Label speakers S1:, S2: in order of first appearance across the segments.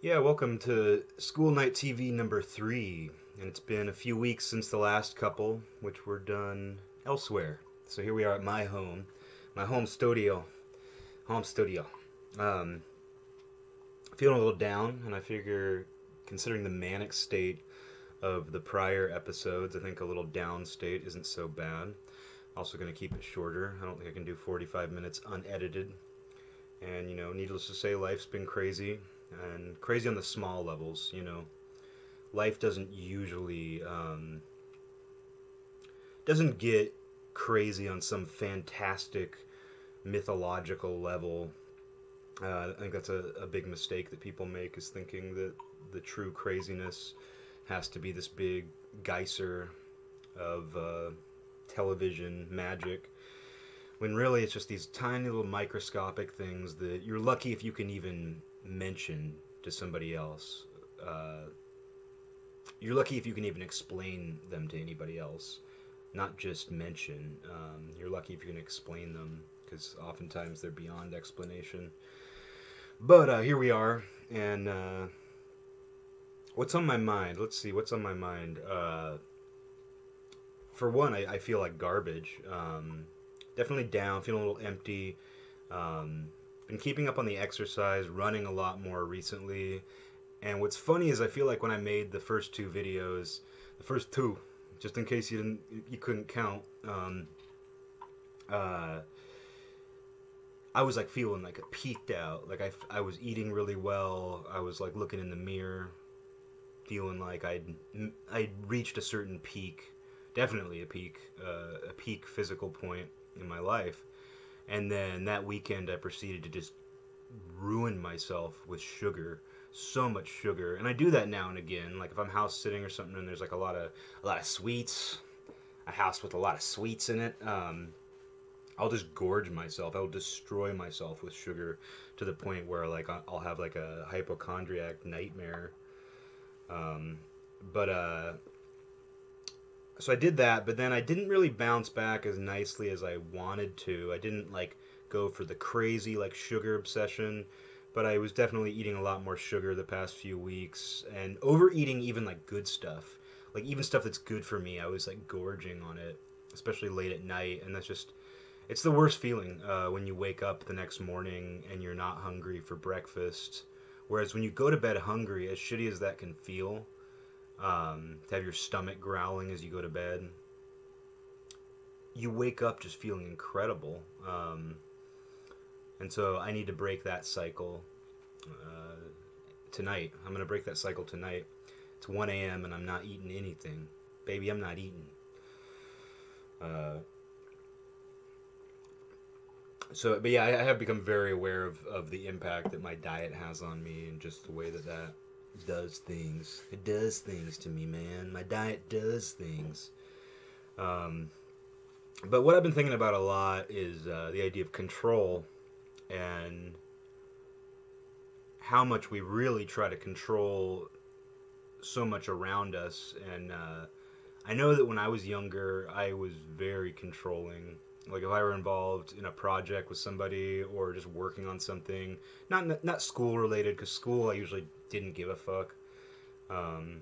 S1: Yeah, welcome to School Night TV number 3. And it's been a few weeks since the last couple, which were done elsewhere. So here we are at my home studio. Home studio. Um, Feeling a little down, and I figure, considering the manic state of the prior episodes, I think a little down state isn't so bad. Also, going to keep it shorter. I don't think I can do 45 minutes unedited. And, needless to say, life's been crazy, and crazy on the small levels. Life doesn't get crazy on some fantastic mythological level. I think that's a big mistake that people make, is thinking that the true craziness has to be this big geyser of television magic, when really it's just these tiny little microscopic things that you're lucky if you can even mention to somebody else. Uh, you're lucky if you can even explain them to anybody else, not just mention. You're lucky if you can explain them, because oftentimes they're beyond explanation. But here we are, and what's on my mind? Let's see, what's on my mind? For one, I feel like garbage. Definitely down, feeling a little empty. Um, Been keeping up on the exercise, running a lot more recently. And what's funny is I feel like when I made the first two videos, the first two, just in case you couldn't count, uh, I was like feeling like a peaked out. Like I was eating really well. I was like looking in the mirror, feeling like I'd reached a certain peak, definitely a peak physical point in my life. And then that weekend, I proceeded to just ruin myself with sugar, so much sugar. And I do that now and again. Like if I'm house sitting or something, and there's like a lot of sweets, a house with a lot of sweets in it. I'll just gorge myself. I'll destroy myself with sugar to the point where like I'll have like a hypochondriac nightmare. Um, but So I did that, but then I didn't really bounce back as nicely as I wanted to. I didn't like go for the crazy like sugar obsession, but I was definitely eating a lot more sugar the past few weeks, and overeating even like good stuff. Like even stuff that's good for me, I was like gorging on it, especially late at night, and that's just it's the worst feeling when you wake up the next morning and you're not hungry for breakfast. Whereas when you go to bed hungry, as shitty as that can feel, to have your stomach growling as you go to bed, you wake up just feeling incredible. And so I need to break that cycle tonight. I'm going to break that cycle tonight. It's 1 a.m. and I'm not eating anything. Baby, I'm not eating. Uh, but yeah, I have become very aware of the impact that my diet has on me, and just the way that does things. It does things to me, man. My diet does things. Um, but what I've been thinking about a lot is the idea of control, and how much we really try to control so much around us. And I know that when I was younger, I was very controlling. Like if I were involved in a project with somebody or just working on something, not school related, because school I usually didn't give a fuck. Um,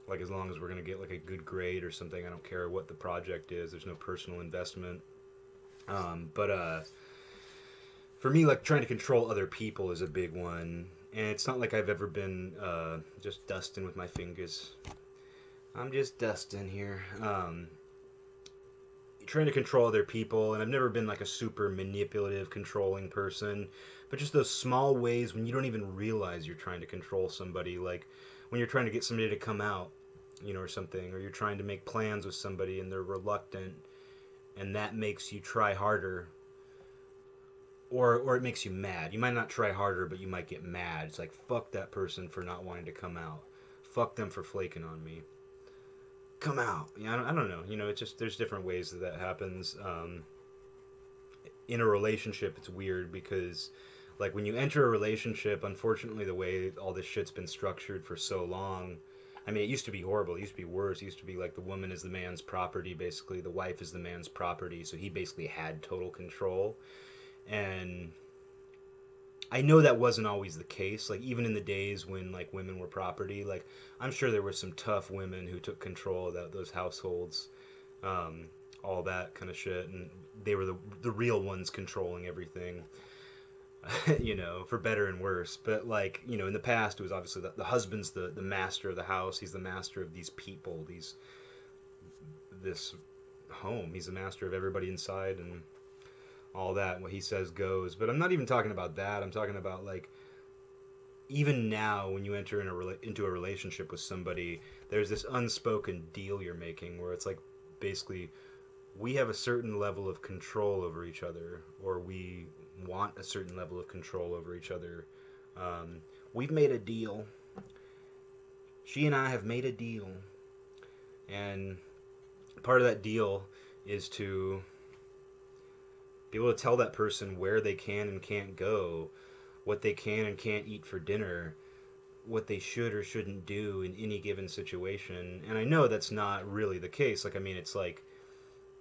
S1: like as long as we're gonna get like a good grade or something, I don't care what the project is. There's no personal investment. But for me, like trying to control other people is a big one, and it's not like I've ever been just dusting with my fingers. I'm just dusting here. Trying to control other people, and I've never been like a super manipulative, controlling person, but just those small ways when you don't even realize you're trying to control somebody, like when you're trying to get somebody to come out, or something, or you're trying to make plans with somebody and they're reluctant, and that makes you try harder, or it makes you mad. You might not try harder, but you might get mad. It's like, fuck that person for not wanting to come out. Fuck them for flaking on me. Come out. Yeah, I don't know. It's just there's different ways that happens. In a relationship, it's weird because, like, when you enter a relationship, unfortunately, the way all this shit's been structured for so long. I mean, it used to be horrible. It used to be worse. It used to be like the woman is the man's property, basically. The wife is the man's property. So he basically had total control. And I know that wasn't always the case. Like even in the days when like women were property, like I'm sure there were some tough women who took control of those households, um, all that kind of shit, and they were the real ones controlling everything. You know, for better and worse. But like, you know, in the past, it was obviously the husband's the master of the house. He's the master of these people, this home. He's the master of everybody inside and all that. What he says goes. But I'm not even talking about that. I'm talking about like even now when you enter into a relationship with somebody, there's this unspoken deal you're making where it's like basically we have a certain level of control over each other, or we want a certain level of control over each other. We've made a deal. She and I have made a deal, and part of that deal is to be able to tell that person where they can and can't go, what they can and can't eat for dinner, what they should or shouldn't do in any given situation. And I know that's not really the case. Like, I mean, it's like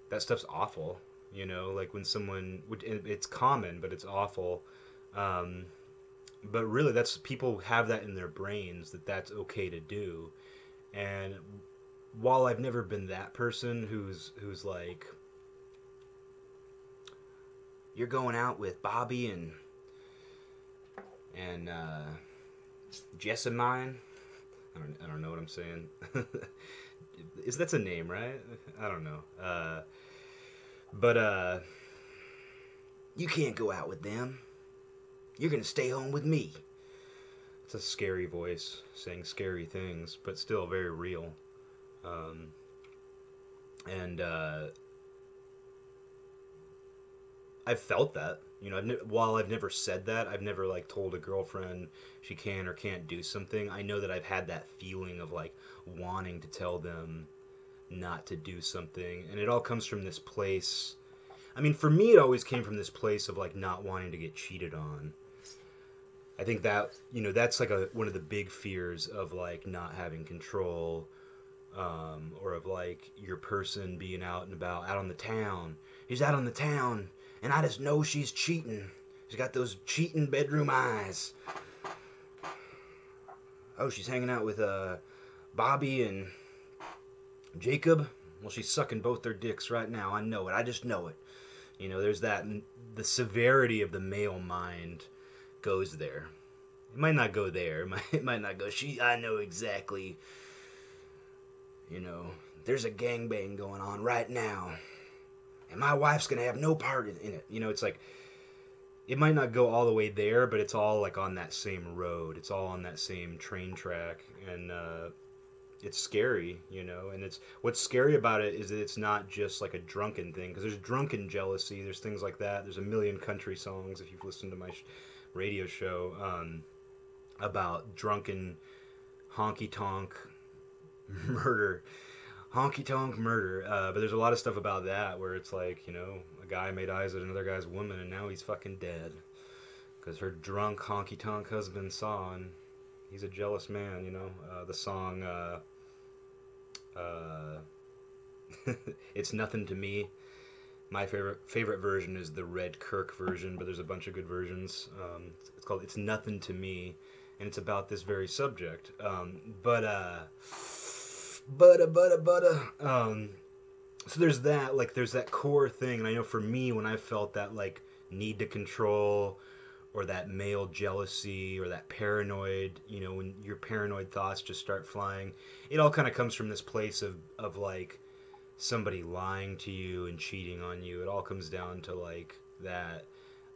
S1: that stuff's awful, you know, like when someone, it's common, but it's awful. Um, but really, that's people have that in their brains that that's okay to do. And while I've never been that person who's like, you're going out with Bobby and Jessamine. I don't know what I'm saying. Is that's a name, right? I don't know. But you can't go out with them. You're gonna stay home with me. It's a scary voice saying scary things, but still very real. Um, and I've felt that. You know, while I've never said that, I've never like told a girlfriend she can or can't do something. I know that I've had that feeling of like wanting to tell them not to do something, and it all comes from this place. I mean, for me, it always came from this place of like not wanting to get cheated on. I think that that's like a one of the big fears of like not having control, or of like your person being out and about, out on the town. He's out on the town, and I just know she's cheating. She's got those cheating bedroom eyes. Oh, she's hanging out with Bobby and Jacob. Well, she's sucking both their dicks right now. I know it. I just know it. You know, there's that. The severity of the male mind goes there. It might not go there. It might not go. I know exactly. You know, there's a gangbang going on right now, and my wife's gonna have no part in it. You know, it's like it might not go all the way there, but it's all like on that same road. It's all on that same train track, and it's scary, you know. And it's what's scary about it is that it's not just like a drunken thing, because there's drunken jealousy. There's things like that. There's a million country songs if you've listened to my radio show about drunken honky tonk murder. Honky tonk murder. But there's a lot of stuff about that where it's like, you know, a guy made eyes at another guy's woman and now he's fucking dead. Because her drunk honky tonk husband saw, and he's a jealous man, you know. The song, uh, It's Nothing to Me. My favorite version is the Red Kirk version, but there's a bunch of good versions. It's called "It's Nothing to Me," and it's about this very subject. So there's that, like, there's that core thing, and I know for me, when I felt that like need to control, or that male jealousy, or that paranoid, you know, when your paranoid thoughts just start flying, it all kind of comes from this place of like somebody lying to you and cheating on you. It all comes down to like that.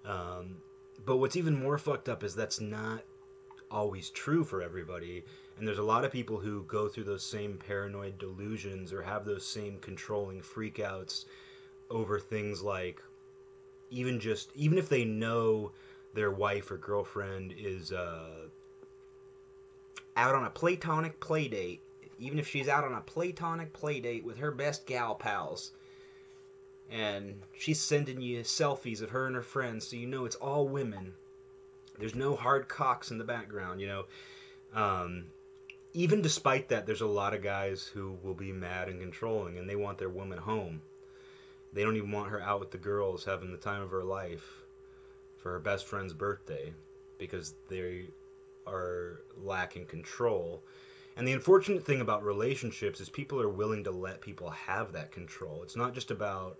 S1: Um, but what's even more fucked up is that's not always true for everybody. And there's a lot of people who go through those same paranoid delusions or have those same controlling freakouts over things like even if they know their wife or girlfriend is out on a platonic play date, even if she's out on a platonic play date with her best gal pals, and she's sending you selfies of her and her friends, so you know it's all women. There's no hard cocks in the background, you know. Um, Even despite that, there's a lot of guys who will be mad and controlling, and they want their woman home. They don't even want her out with the girls having the time of her life for her best friend's birthday. because they are lacking control. And the unfortunate thing about relationships is people are willing to let people have that control. It's not just about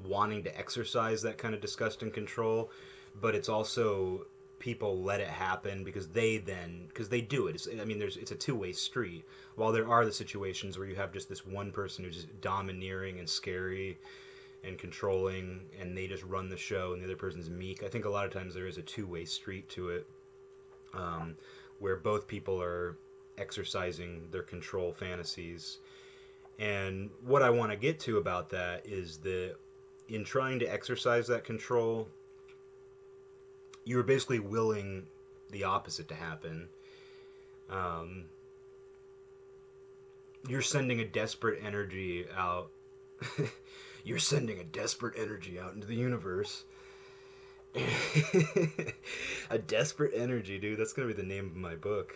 S1: wanting to exercise that kind of disgusting control, but it's also people let it happen because they do it. It's a two-way street. While there are the situations where you have just this one person who's just domineering and scary and controlling, and they just run the show, and the other person's meek. I think a lot of times there is a two-way street to it, where both people are exercising their control fantasies. And what I want to get to about that is that in trying to exercise that control, you're basically willing the opposite to happen. Um, you're sending a desperate energy out. You're sending a desperate energy out into the universe. A desperate energy, dude. That's gonna be the name of my book.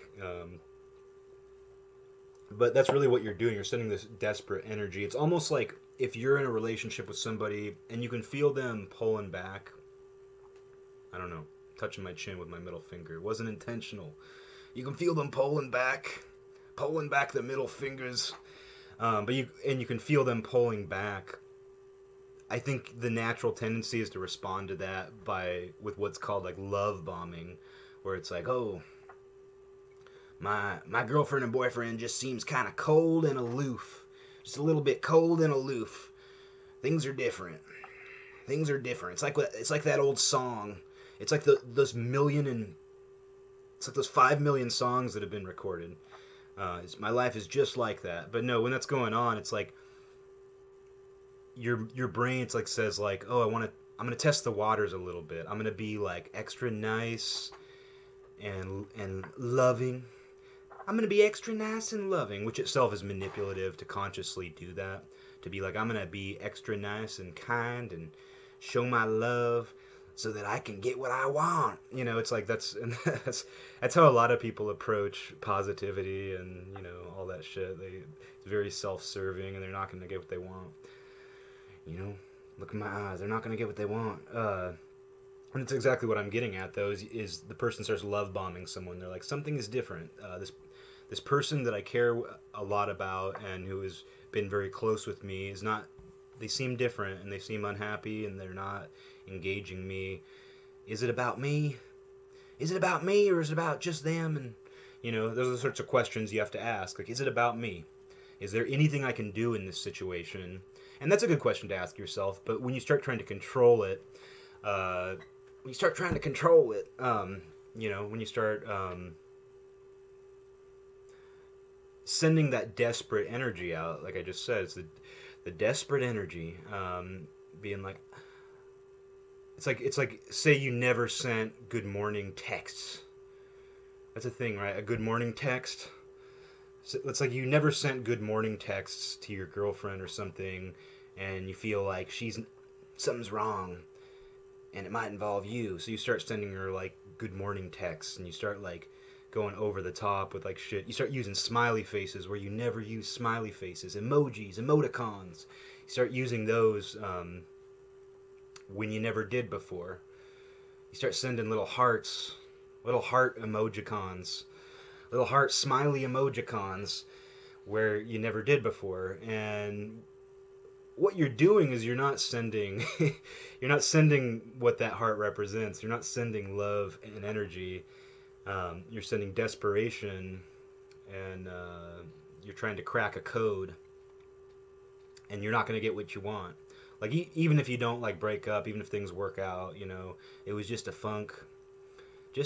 S1: But that's really what you're doing. You're sending this desperate energy. It's almost like if you're in a relationship with somebody and you can feel them pulling back. I don't know, touching my chin with my middle finger. It wasn't intentional. You can feel them pulling back the middle fingers. But you can feel them pulling back. I think the natural tendency is to respond to that with what's called like love bombing, where it's like, oh, my girlfriend and boyfriend just seems kind of cold and aloof, just a little bit cold and aloof. Things are different. Things are different. It's like that old song. It's like those million and it's like those 5 million songs that have been recorded. My life is just like that. But no, when that's going on, it's like your brain, it's like says like, oh, I'm gonna test the waters a little bit. I'm gonna be like extra nice and loving. I'm gonna be extra nice and loving, which itself is manipulative to consciously do that. To be like, I'm gonna be extra nice and kind and show my love so that I can get what I want. You know, it's like that's how a lot of people approach positivity and all that shit. It's very self-serving, and they're not gonna get what they want. Look in my eyes. They're not gonna get what they want. And it's exactly what I'm getting at, though, is the person starts love bombing someone. They're like, something is different. This person that I care a lot about and who has been very close with me is not. They seem different and they seem unhappy and they're not engaging me. Is it about me? Is it about me or is it about just them? And those are the sorts of questions you have to ask. Like, is it about me? Is there anything I can do in this situation? And that's a good question to ask yourself. But when you start trying to control it, when you start sending that desperate energy out, like I just said, it's the desperate energy, being like, it's like say you never sent good morning texts. That's a thing, right? A good morning text. So it's like you never sent good morning texts to your girlfriend or something, and you feel like something's wrong, and it might involve you. So you start sending her like good morning texts, and you start like going over the top with like shit. You start using smiley faces where you never use smiley faces, emojis, emoticons. You start using those when you never did before. You start sending little hearts, little heart emojicons, little heart smiley emojicons where you never did before. And what you're doing is you're not sending what that heart represents. You're not sending love and energy. You're sending desperation, and you're trying to crack a code, and you're not going to get what you want. Like, even if you don't like break up, even if things work out, it was just a funk. You're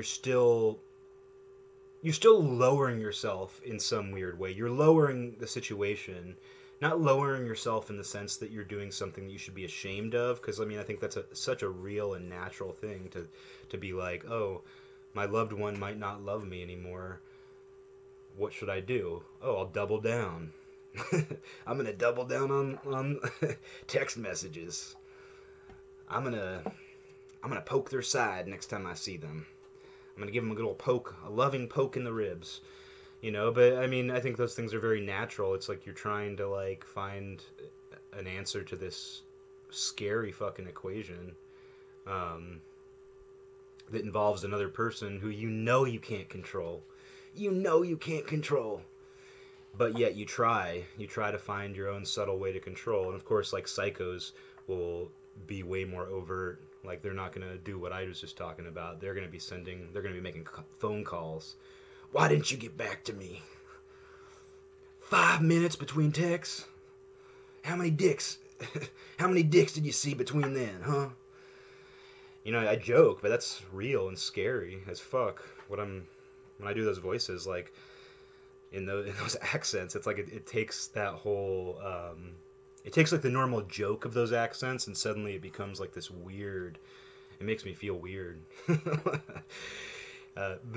S1: still lowering yourself in some weird way. You're lowering the situation, not lowering yourself in the sense that you're doing something that you should be ashamed of. Because I think that's such a real and natural thing to be like, oh, my loved one might not love me anymore. What should I do? Oh, I'll double down. I'm gonna double down on text messages. I'm gonna poke their side next time I see them. I'm gonna give them a good old poke, a loving poke in the ribs, But I think those things are very natural. It's like you're trying to find an answer to this scary fucking equation. um, that involves another person who you know you can't control. You know you can't control. But yet you try to find your own subtle way to control, and of course, like psychos will be way more overt. Like they're not gonna do what I was just talking about. They're gonna be making phone calls. Why didn't you get back to me? 5 minutes between texts. How many dicks? How many dicks did you see between then, huh? You know, I joke, but that's real and scary as fuck. When I do those voices, like in those accents, it's like it takes that whole it takes like the normal joke of those accents, and suddenly it becomes like this weird. It makes me feel weird. The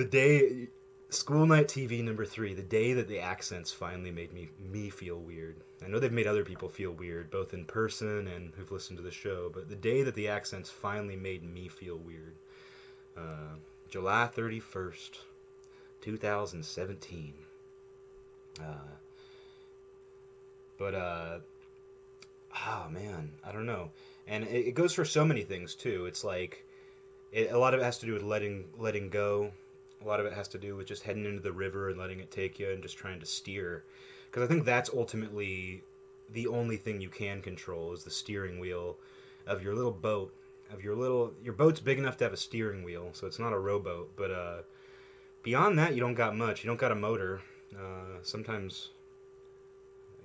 S1: day school night TV number 3, the day that the accents finally made me feel weird. I know they've made other people feel weird, both in person and who've listened to the show. But the day that the accents finally made me feel weird, July 31st, 2017. Uh, but oh man, I don't know. And it goes for so many things too. It's like a lot of it has to do with letting go. A lot of it has to do with just heading into the river and letting it take you and just trying to steer. Because I think that's ultimately the only thing you can control is the steering wheel of your little boat. Your boat's big enough to have a steering wheel, so it's not a rowboat. But beyond that, you don't got much. You don't got a motor. Sometimes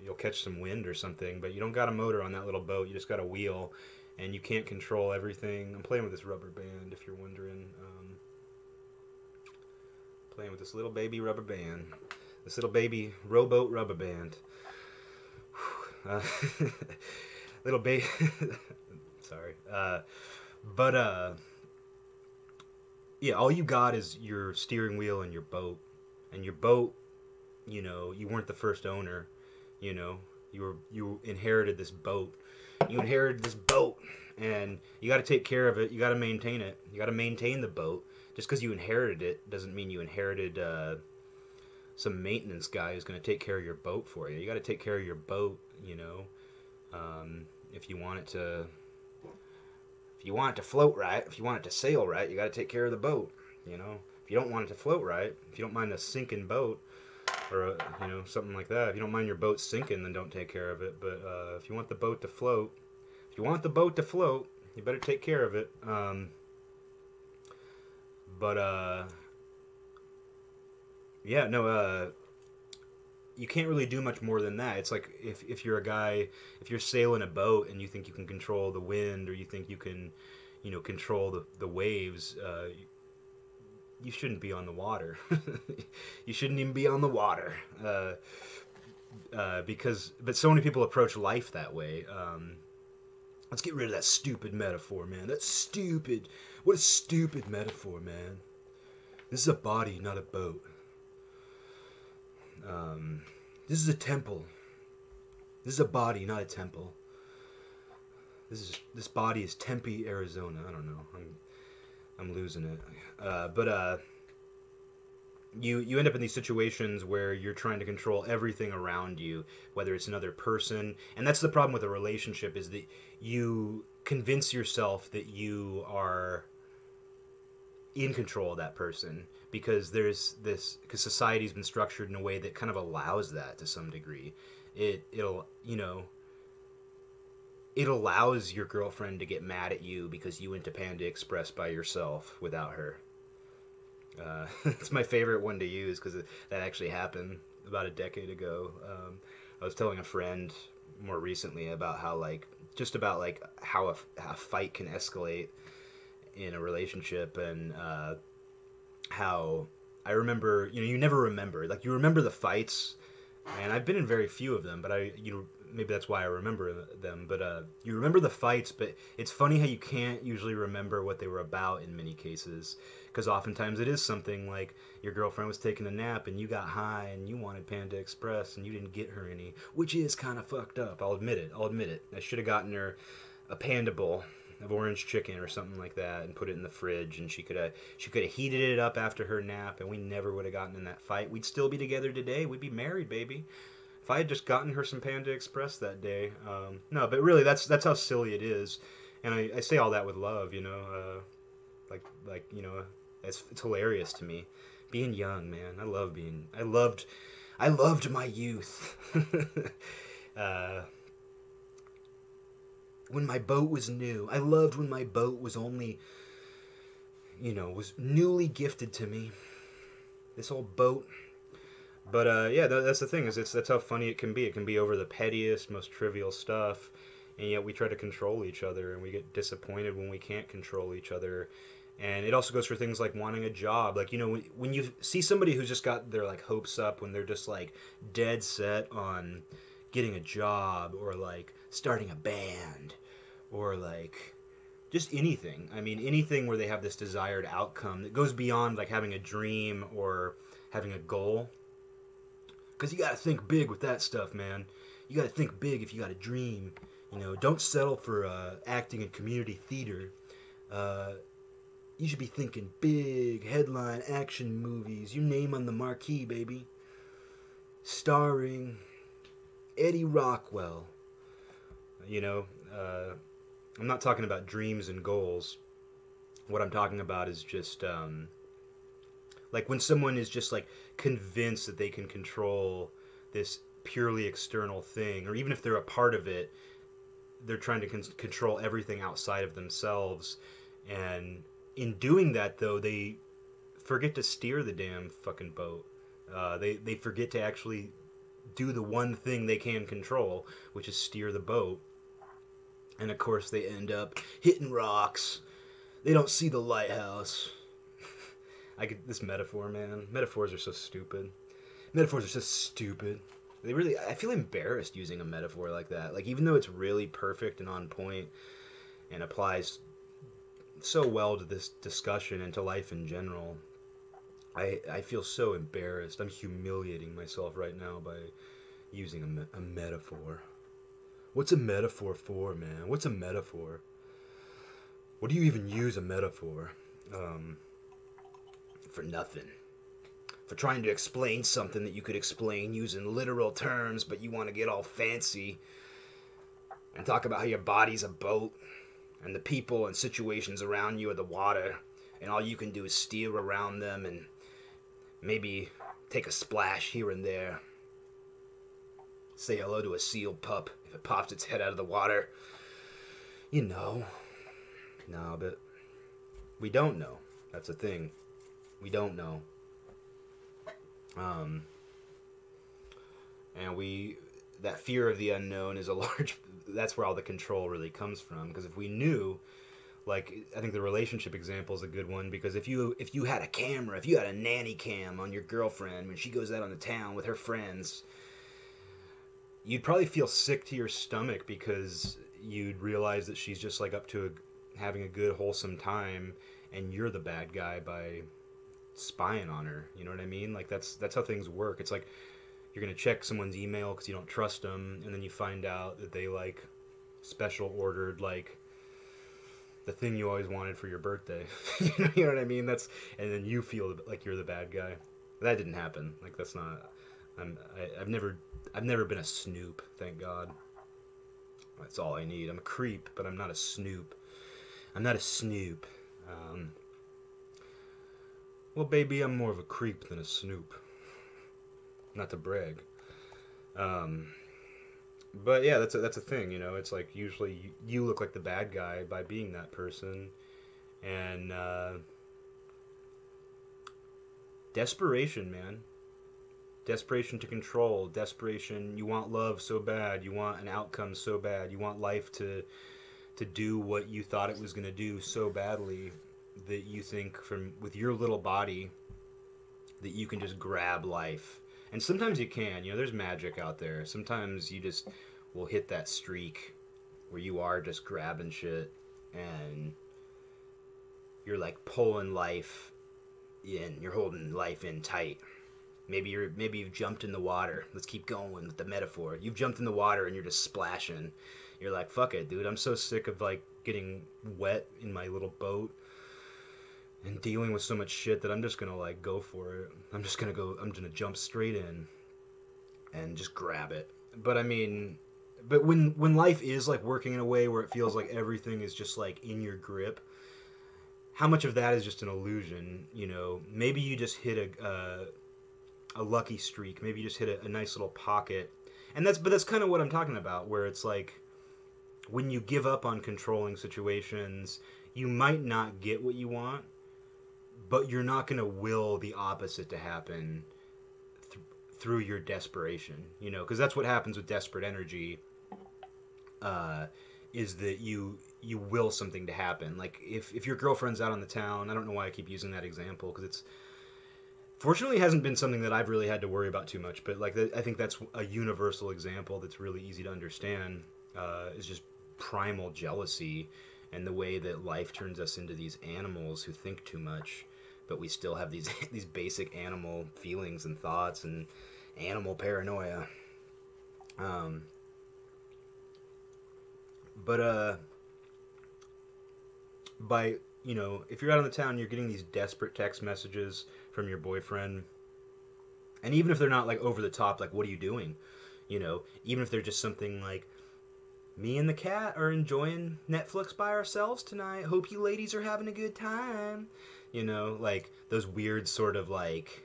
S1: you'll catch some wind or something, but you don't got a motor on that little boat. You just got a wheel, and you can't control everything. I'm playing with this rubber band, if you're wondering. Playing with this little baby rubber band. This little baby rowboat rubber band. Uh, little baby. Sorry. But yeah, all you got is your steering wheel and your boat. And your boat, you know, you weren't the first owner. You know, you inherited this boat. You inherited this boat, and you got to take care of it. You got to maintain it. You got to maintain the boat. Just because you inherited it doesn't mean you inherited some maintenance guy who's going to take care of your boat for you. You got to take care of your boat. You know, if you want it to, if you want it to float right, if you want it to sail right, you got to take care of the boat. You know, if you don't want it to float right, if you don't mind a sinking boat, or you know, something like that. If you don't mind your boat sinking, then don't take care of it. But if you want the boat to float, you better take care of it. But yeah, no, you can't really do much more than that. It's like if you're a guy, if you're sailing a boat and you think you can control the wind, or you think you can, you know, control the waves, you shouldn't be on the water. You shouldn't even be on the water. But so many people approach life that way. Let's get rid of that stupid metaphor, man. That's stupid. What a stupid metaphor, man. This is a body, not a boat. This is a temple. This is a body, not a temple. This body is Tempe, Arizona. I don't know. I'm losing it. But you end up in these situations where you're trying to control everything around you, whether it's another person. And that's the problem with a relationship, is that you convince yourself that you are in control of that person, because because society's been structured in a way that kind of allows that to some degree. It'll, you know, it allows your girlfriend to get mad at you because you went to Panda Express by yourself without her. It's my favorite one to use because that actually happened about a decade ago. I was telling a friend more recently about how how a fight can escalate in a relationship, and how I remember, you know, you never remember, like, you remember the fights, and I've been in very few of them, but maybe that's why I remember them. But you remember the fights, but it's funny how you can't usually remember what they were about in many cases, because oftentimes it is something like your girlfriend was taking a nap and you got high and you wanted Panda Express and you didn't get her any, which is kind of fucked up. I'll admit it. I should have gotten her a Panda Bowl of orange chicken or something like that and put it in the fridge, and she could have heated it up after her nap, and we never would have gotten in that fight. We'd still be together today. We'd be married, baby. If I had just gotten her some Panda Express that day. No, but really, that's how silly it is. And I say all that with love, you know, like you know, it's hilarious to me, being young, man. I loved my youth. uh, when my boat was new, I loved when my boat was only, you know, was newly gifted to me. This old boat. But yeah, that's the thing is that's how funny it can be. It can be over the pettiest, most trivial stuff, and yet we try to control each other, and we get disappointed when we can't control each other. And it also goes for things like wanting a job. Like, you know, when you see somebody who's just got their like hopes up, when they're just like dead set on getting a job or like starting a band or like just anything. I mean, anything where they have this desired outcome that goes beyond like having a dream or having a goal. Because you got to think big with that stuff, man. You got to think big if you got a dream. You know, don't settle for acting in community theater. Uh, you should be thinking big, headline action movies. Your name on the marquee, baby. Starring Eddie Rockwell. You know, I'm not talking about dreams and goals. What I'm talking about is just like when someone is just like convinced that they can control this purely external thing, or even if they're a part of it, they're trying to control everything outside of themselves. And in doing that, though, they forget to steer the damn fucking boat. They forget to actually do the one thing they can control, which is steer the boat. And of course, they end up hitting rocks. They don't see the lighthouse. I could this metaphor, man. Metaphors are so stupid. Metaphors are so stupid. They really. I feel embarrassed using a metaphor like that. Like even though it's really perfect and on point and applies so well to this discussion and to life in general, I feel so embarrassed. I'm humiliating myself right now by using a metaphor. What's a metaphor for, man? What's a metaphor? What do you even use a metaphor? Um, for nothing. For trying to explain something that you could explain using literal terms, but you want to get all fancy and talk about how your body's a boat and the people and situations around you are the water, and all you can do is steer around them and maybe take a splash here and there. Say hello to a seal pup if it pops its head out of the water. You know. No, but we don't know. That's the thing. We don't know. Um, and that fear of the unknown is a large. That's where all the control really comes from. Because if we knew, like, I think the relationship example is a good one. Because if you had a camera, if you had a nanny cam on your girlfriend when she goes out on the town with her friends, you'd probably feel sick to your stomach because you'd realize that she's just like up to having a good wholesome time, and you're the bad guy by spying on her. You know what I mean? Like that's how things work. It's like you're gonna check someone's email because you don't trust them, and then you find out that they like special ordered like the thing you always wanted for your birthday. You know what I mean? That's and then you feel like you're the bad guy. That didn't happen. Like that's not. I've never been a snoop. Thank God. That's all I need. I'm a creep, but I'm not a snoop. I'm not a snoop. Um, well, baby, I'm more of a creep than a snoop. Not to brag. Um, but yeah, that's a thing. You know, it's like usually you look like the bad guy by being that person, and desperation, man. Desperation to control. Desperation. You want love so bad. You want an outcome so bad. You want life to do what you thought it was going to do so badly that you think from with your little body that you can just grab life. And sometimes you can. You know, there's magic out there. Sometimes you just will hit that streak where you are just grabbing shit and you're like pulling life in. You're holding life in tight. Maybe you've jumped in the water. Let's keep going with the metaphor. You've jumped in the water and you're just splashing. You're like, fuck it, dude. I'm so sick of like getting wet in my little boat and dealing with so much shit that I'm just gonna like go for it. I'm gonna jump straight in and just grab it. But I mean, but when life is like working in a way where it feels like everything is just like in your grip, how much of that is just an illusion? You know, maybe you just hit a lucky streak. Maybe you just hit a nice little pocket, and that's kind of what I'm talking about. Where it's like when you give up on controlling situations, you might not get what you want, but you're not going to will the opposite to happen through your desperation. You know, because that's what happens with desperate energy. Uh, is that you will something to happen. Like if your girlfriend's out on the town, I don't know why I keep using that example because it's fortunately hasn't been something that I've really had to worry about too much. But like I think that's a universal example that's really easy to understand. Is just primal jealousy and the way that life turns us into these animals who think too much, but we still have these these basic animal feelings and thoughts and animal paranoia. Um, but by if you're out on the town, you're getting these desperate text messages from your boyfriend, and even if they're not like over the top, like what are you doing? Even if they're just something like, me and the cat are enjoying Netflix by ourselves tonight. Hope you ladies are having a good time. Like those weird sort of like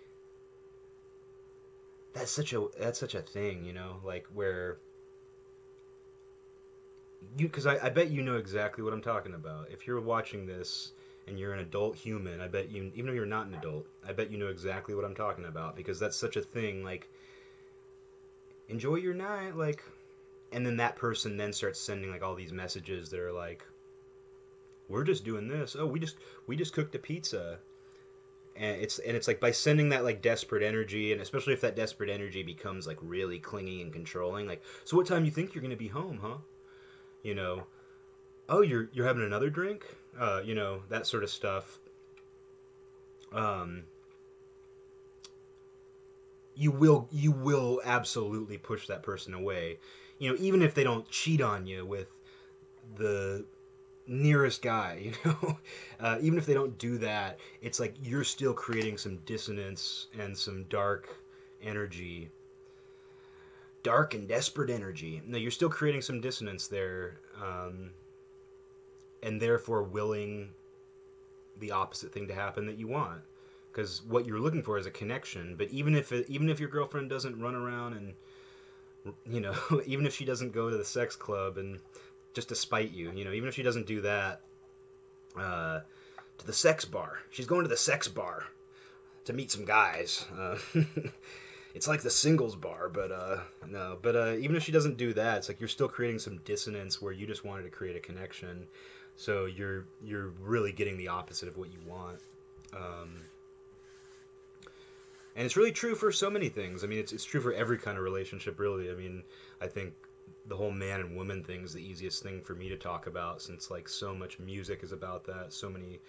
S1: that's such a thing, like where because I bet you know exactly what I'm talking about. If you're watching this and you're an adult human, I bet you, even if you're not an adult, I bet you know exactly what I'm talking about because that's such a thing. Like, enjoy your night, like, and then that person then starts sending like all these messages that are like, we're just doing this. Oh, we just cooked a pizza. And it's like by sending that like desperate energy, and especially if that desperate energy becomes like really clingy and controlling, like, so what time you think you're gonna be home, huh? You know, oh, you're having another drink, that sort of stuff. Um, you will absolutely push that person away. Even if they don't cheat on you with the nearest guy, even if they don't do that, it's like you're still creating some dissonance and some energy, dark and desperate energy. No, you're still creating some dissonance there, and therefore willing the opposite thing to happen that you want, because what you're looking for is a connection. But even if your girlfriend doesn't run around and even if she doesn't go to the sex club and just to spite you, even if she doesn't do that, uh, to the sex bar, she's going to the sex bar to meet some guys. It's like the singles bar, but no. But even if she doesn't do that, it's like you're still creating some dissonance where you just wanted to create a connection. So you're really getting the opposite of what you want. Um, and it's really true for so many things. I mean, it's true for every kind of relationship, really. I mean, I think the whole man and woman thing is the easiest thing for me to talk about, since like so much music is about that. So many,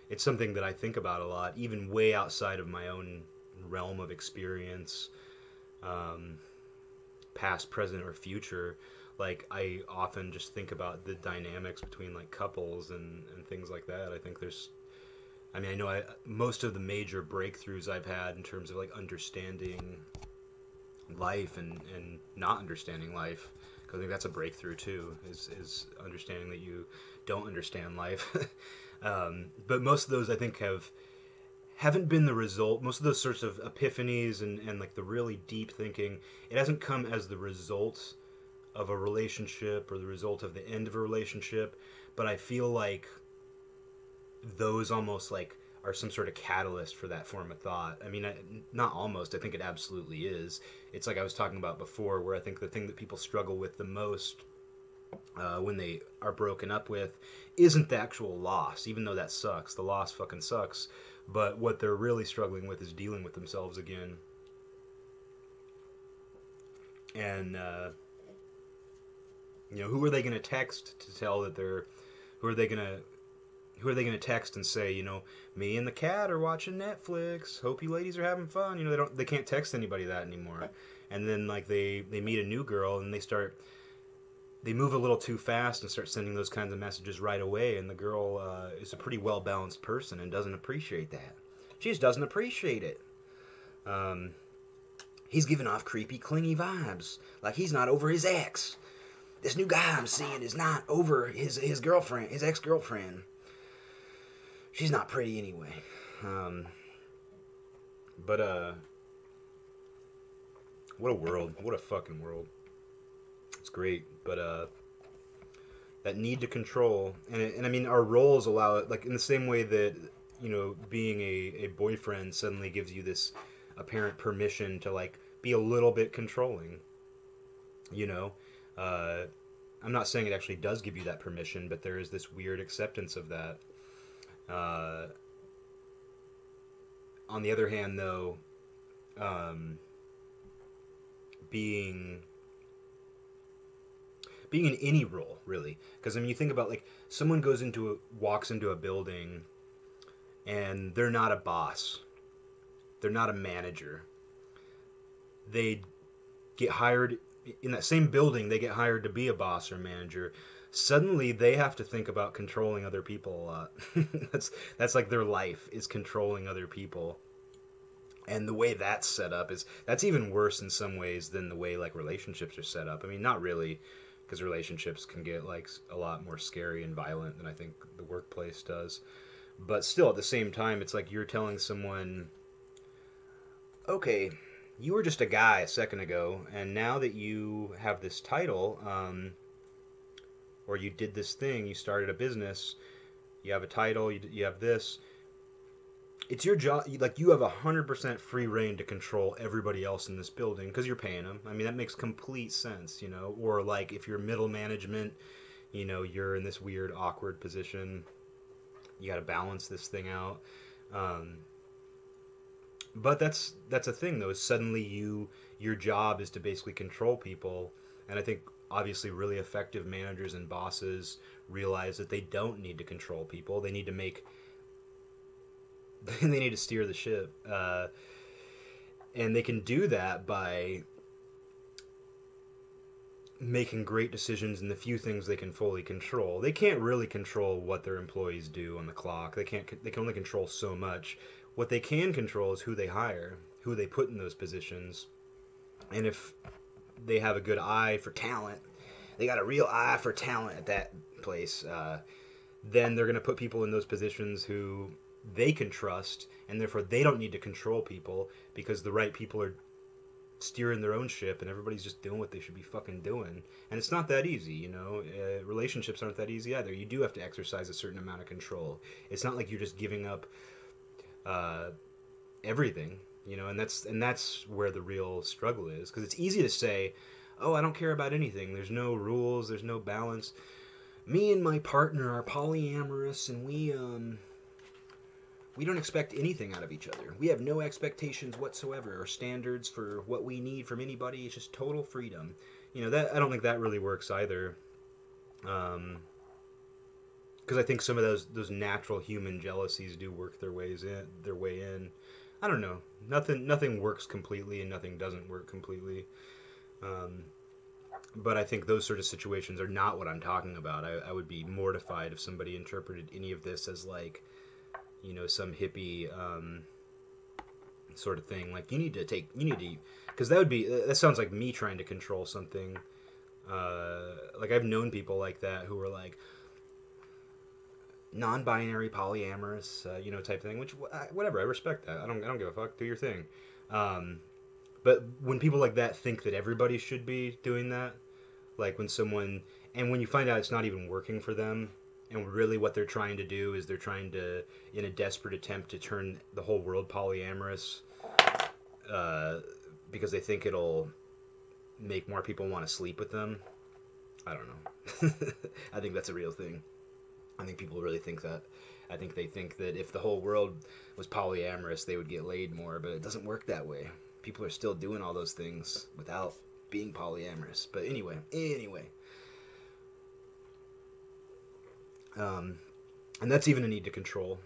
S1: it's something that I think about a lot, even way outside of my own realm of experience, um, past, present, or future. Like I often just think about the dynamics between like couples and things like that. I think there's I mean, I know most of the major breakthroughs I've had in terms of like understanding life and not understanding life, because I think that's a breakthrough too, is understanding that you don't understand life. But most of those I think haven't been the result. Most of those sorts of epiphanies and like the really deep thinking, it hasn't come as the result of a relationship or the result of the end of a relationship, but I feel like those almost like are some sort of catalyst for that form of thought. I mean, not almost. I think it absolutely is. It's like I was talking about before, where I think the thing that people struggle with the most when they are broken up with isn't the actual loss, even though that sucks. The loss fucking sucks. But what they're really struggling with is dealing with themselves again. And, who are they going to text to tell that they're. Who are they going to text and say, me and the cat are watching Netflix. Hope you ladies are having fun. They can't text anybody that anymore. And then like they meet a new girl and they move a little too fast and start sending those kinds of messages right away. And the girl is a pretty well balanced person and doesn't appreciate that. She just doesn't appreciate it. He's giving off creepy, clingy vibes, like he's not over his ex. this new guy I'm seeing is not over his girlfriend, his ex-girlfriend. She's not pretty anyway. Um, but what a world. What a fucking world. It's great, but that need to control, and I mean, our roles allow it, like in the same way that, being a boyfriend suddenly gives you this apparent permission to like be a little bit controlling. You know, uh, I'm not saying it actually does give you that permission, but there is this weird acceptance of that. Uh, on the other hand, though, um, being being in any role really, because I mean, you think about like someone walks into a building and they're not a boss, they're not a manager, they get hired in that same building, they get hired to be a boss or manager. Suddenly they have to think about controlling other people a lot. That's like their life is controlling other people. And the way that's set up is that's even worse in some ways than the way like relationships are set up. I mean, not really, because relationships can get like a lot more scary and violent than I think the workplace does. But still, at the same time, it's like you're telling someone, okay, you were just a guy a second ago, and now that you have this title, or you did this thing, you started a business, you have a title, you have this. It's your job. Like you have 100% free reign to control everybody else in this building because you're paying them. I mean, that makes complete sense, you know. Or like if you're middle management, you're in this weird, awkward position. You got to balance this thing out. Um, but that's a thing though. Is suddenly your job is to basically control people, and I think obviously really effective managers and bosses realize that they don't need to control people. They need to make they need to steer the ship, and they can do that by making great decisions in the few things they can fully control. They can't really control what their employees do on the clock. They can't. They can only control so much. What they can control is who they hire, who they put in those positions, and if they have a good eye for talent, they got a real eye for talent at that place. Then they're going to put people in those positions who they can trust, and therefore they don't need to control people because the right people are steering their own ship and everybody's just doing what they should be fucking doing. And it's not that easy, you know. Relationships aren't that easy either. You do have to exercise a certain amount of control. It's not like you're just giving up uh, everything, you know. And that's where the real struggle is, because it's easy to say, "Oh, I don't care about anything. There's no rules. There's no balance. Me and my partner are polyamorous, and we don't expect anything out of each other. We have no expectations whatsoever or standards for what we need from anybody. It's just total freedom." You know, that I don't think that really works either. Because I think some of those natural human jealousies do work their way in. I don't know. Nothing works completely and nothing doesn't work completely. Um, but I think those sort of situations are not what I'm talking about. I would be mortified if somebody interpreted any of this as like, some hippie sort of thing. Like you need to, because that sounds like me trying to control something. Like I've known people like that who were like non-binary, polyamorous, type thing. Which whatever, I respect that. I don't give a fuck. Do your thing. Um, but when people like that think that everybody should be doing that, like when you find out it's not even working for them, and really what they're trying to do is they're trying to, in a desperate attempt to turn the whole world polyamorous, uh, because they think it'll make more people want to sleep with them. I don't know. I think that's a real thing. I think people really think that. I think they think that if the whole world was polyamorous, they would get laid more, but it doesn't work that way. People are still doing all those things without being polyamorous. But anyway, um, and that's even a need to control.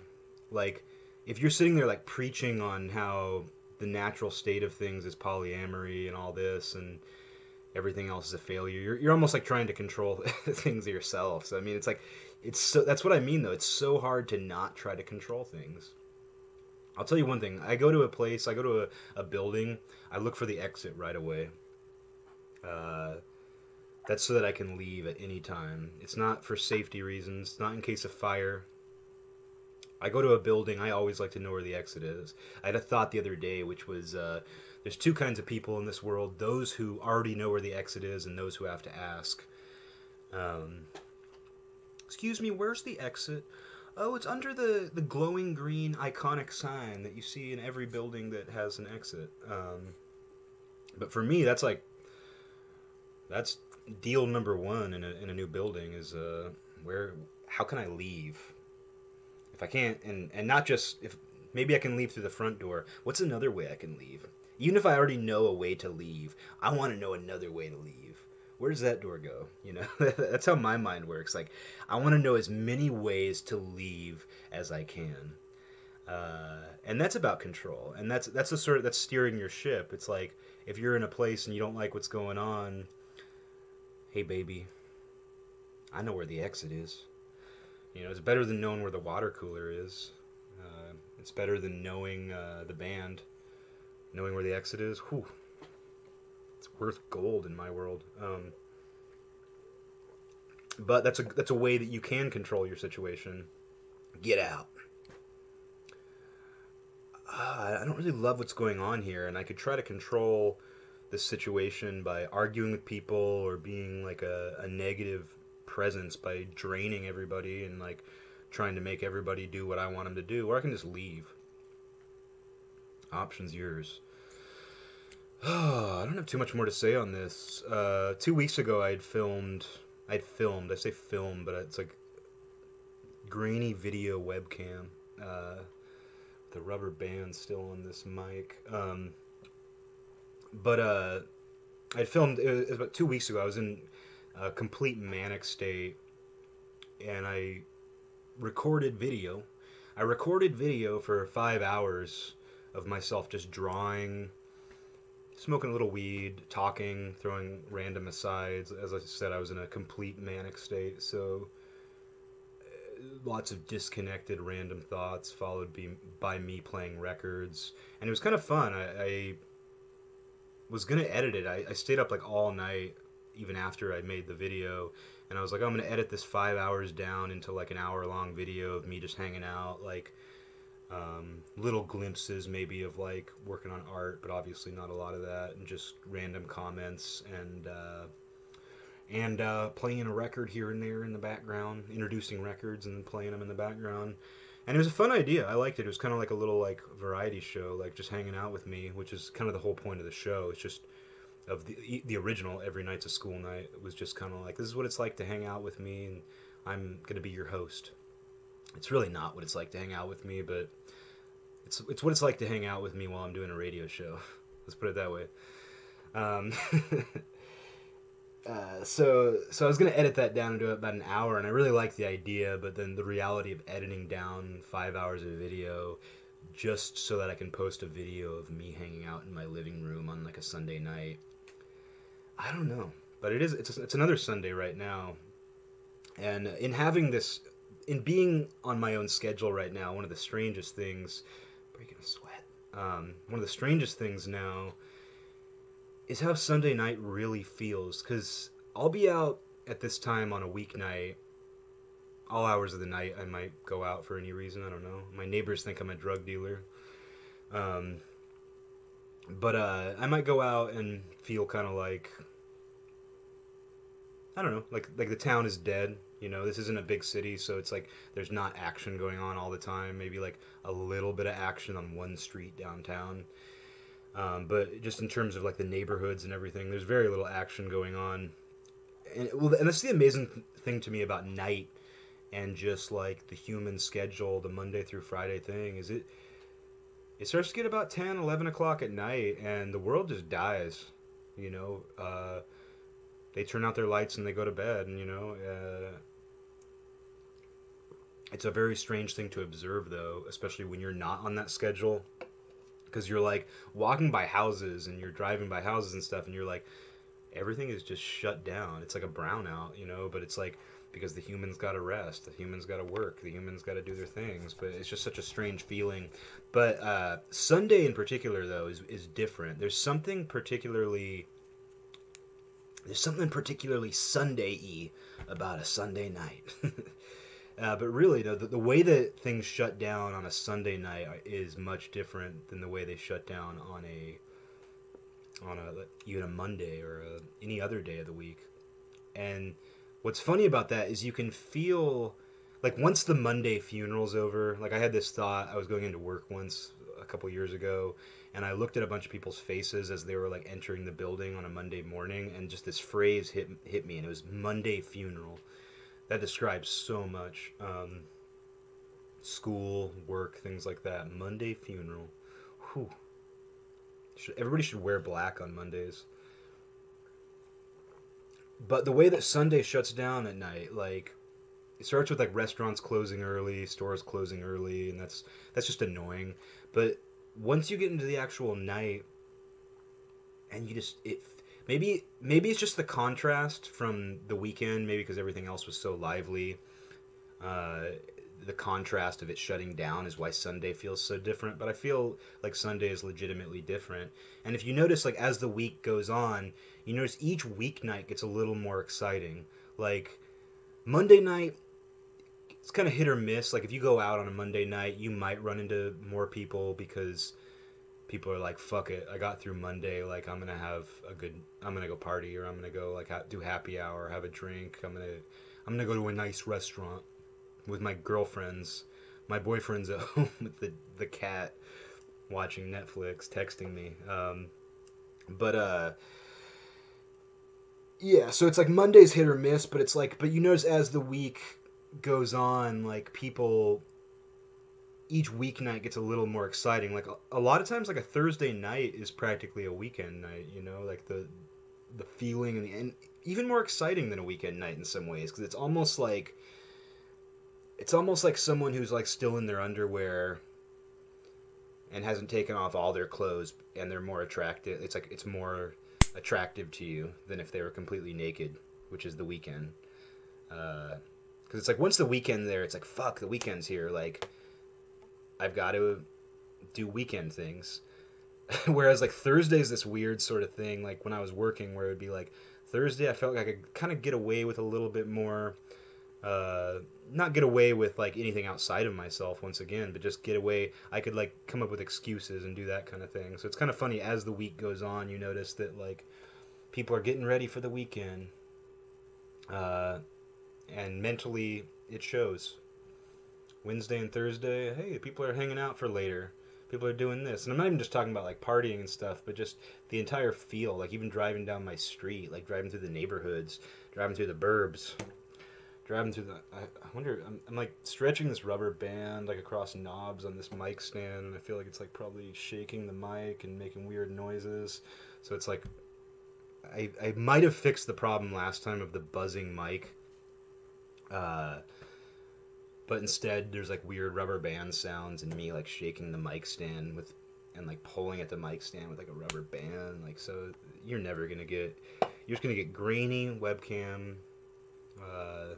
S1: Like, if you're sitting there like preaching on how the natural state of things is polyamory and all this, and everything else is a failure, you're almost like trying to control things yourself. So I mean, that's what I mean though. It's so hard to not try to control things. I'll tell you one thing. I go to a building, I look for the exit right away. Uh, That's so that I can leave at any time. It's not for safety reasons. It's not in case of fire. I go to a building. I always like to know where the exit is. I had a thought the other day, which was there's two kinds of people in this world: those who already know where the exit is, and those who have to ask. Um, Excuse me, where's the exit? Oh, it's under the glowing green iconic sign that you see in every building that has an exit. But for me, that's deal number one in a new building is where how can I leave if I can't and not just if maybe I can leave through the front door. What's another way I can leave? Even if I already know a way to leave, I want to know another way to leave. Where does that door go? You know, that's how my mind works. Like, I want to know as many ways to leave as I can, and that's about control. And that's the sort of that's steering your ship. It's like if you're in a place and you don't like what's going on, hey baby, I know where the exit is. You know, it's better than knowing where the water cooler is. It's better than knowing the band, knowing where the exit is. Whew, it's worth gold in my world. But that's a way that you can control your situation. Get out. I don't really love what's going on here, and I could try to control this situation by arguing with people or being like a negative presence by draining everybody and like trying to make everybody do what I want them to do, or I can just leave. Options yours. I don't have too much more to say on this. 2 weeks ago, I say film, but it's like grainy video webcam. The rubber band still on this mic. But I'd filmed. It was about 2 weeks ago. I was in a complete manic state, and recorded video. I recorded video for 5 hours of myself just drawing, smoking a little weed, talking, throwing random asides. As I said, I was in a complete manic state, so lots of disconnected random thoughts followed by me playing records, and it was kind of fun. I was gonna edit it. I stayed up like all night, even after I made the video, and I was like, oh, I'm gonna edit this 5 hours down into like an hour long video of me just hanging out, like little glimpses maybe of like working on art, but obviously not a lot of that, and just random comments and playing a record here and there in the background, introducing records and then playing them in the background. And it was a fun idea. I liked it. It was kind of like a little like variety show, like just hanging out with me, which is kind of the whole point of the show. It's just of the original Every Night's a School Night. It was just kind of like this is what it's like to hang out with me, and I'm gonna be your host. It's really not what it's like to hang out with me, but it's what it's like to hang out with me while I'm doing a radio show. Let's put it that way. Um, so I was gonna edit that down into about an hour, and I really liked the idea, but then the reality of editing down 5 hours of video just so that I can post a video of me hanging out in my living room on like a Sunday night. I don't know, but it's another Sunday right now, and in being on my own schedule right now, one of the strangest things, breaking a sweat. One of the strangest things now is how Sunday night really feels, because I'll be out at this time on a weeknight. All hours of the night, I might go out for any reason. I don't know. My neighbors think I'm a drug dealer. Um, but I might go out and feel kind of like I don't know, like the town is dead. You know, this isn't a big city, so it's like there's not action going on all the time. Maybe like a little bit of action on one street downtown. But just in terms of like the neighborhoods and everything, there's very little action going on. And that's the amazing thing to me about night and just like the human schedule, the Monday through Friday thing, is it starts to get about 10, 11 o'clock at night, and the world just dies. You know, they turn out their lights and they go to bed, and it's a very strange thing to observe, though, especially when you're not on that schedule, because you're like walking by houses and you're driving by houses and stuff, and you're like, everything is just shut down. It's like a brownout, but it's like because the humans got to rest, the humans got to work, the humans got to do their things. But it's just such a strange feeling. But Sunday in particular, though, is different. There's something particularly There's something particularly Sunday-y about a Sunday night. But really, the way that things shut down on a Sunday night is much different than the way they shut down on even a Monday or any other day of the week. And what's funny about that is you can feel like once the Monday funeral's over. Like I had this thought. I was going into work once a couple years ago, and I looked at a bunch of people's faces as they were like entering the building on a Monday morning, and just this phrase hit me, and it was Monday funeral. That describes so much. School, work, things like that. Monday funeral. Whew. Everybody should wear black on Mondays. But the way that Sunday shuts down at night, like it starts with like restaurants closing early, stores closing early, and that's just annoying. But once you get into the actual night, and you just it maybe it's just the contrast from the weekend, maybe because everything else was so lively. Uh, the contrast of it shutting down is why Sunday feels so different. But I feel like Sunday is legitimately different. And if you notice, like as the week goes on, you notice each weeknight gets a little more exciting. Like Monday night, it's kind of hit or miss. Like if you go out on a Monday night, you might run into more people because people are like, "Fuck it, I got through Monday. Like I'm gonna go party, or I'm gonna go like do happy hour, have a drink. I'm gonna go to a nice restaurant with my girlfriends. My boyfriend's at home with the cat watching Netflix, texting me. But yeah, so it's like Monday's hit or miss, but it's like, but you notice as the week goes on, like people, each weeknight gets a little more exciting. Like a lot of times, like a Thursday night is practically a weekend night. You know, like the feeling and even more exciting than a weekend night in some ways because it's almost like someone who's like still in their underwear and hasn't taken off all their clothes and they're more attractive. It's like it's more attractive to you than if they were completely naked, which is the weekend. Because it's like once the weekend there, it's like fuck, the weekend's here. Like I've got to do weekend things. Whereas like Thursday's this weird sort of thing. Like when I was working, where it would be like Thursday, I felt like I could kind of get away with a little bit more. Not get away with like anything outside of myself once again, but just get away. I could like come up with excuses and do that kind of thing. So it's kind of funny as the week goes on, you notice that like people are getting ready for the weekend, uh, and mentally it shows. Wednesday and Thursday, hey, people are hanging out for later. People are doing this, and I'm not even just talking about like partying and stuff, but just the entire feel. Like even driving down my street, like driving through the neighborhoods, driving through the burbs, driving through the. I wonder. I'm like stretching this rubber band like across knobs on this mic stand, and I feel like it's like probably shaking the mic and making weird noises. So it's like I might have fixed the problem last time of the buzzing mic, uh, but instead there's like weird rubber band sounds and me like shaking the mic stand with and like pulling at the mic stand with like a rubber band. Like so, you're never gonna get. You're just gonna get grainy webcam. Uh,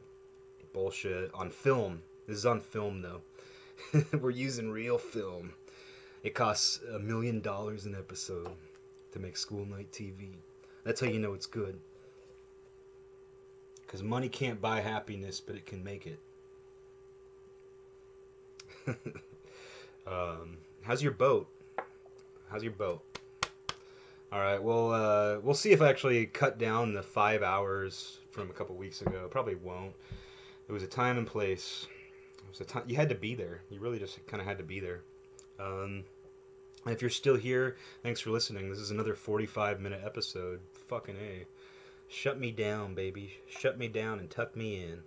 S1: Bullshit on film. This is on film though. We're using real film. It costs $1 million an episode to make school night TV. That's how you know it's good. Because money can't buy happiness, but it can make it. How's your boat? How's your boat? All right. Well, we'll see if I actually cut down the 5 hours from a couple weeks ago. Probably won't. It was a time and place. It was a time you had to be there. You really just kind of had to be there. And if you're still here, thanks for listening. This is another 45-minute episode. Fucking A. Shut me down, baby. Shut me down and tuck me in.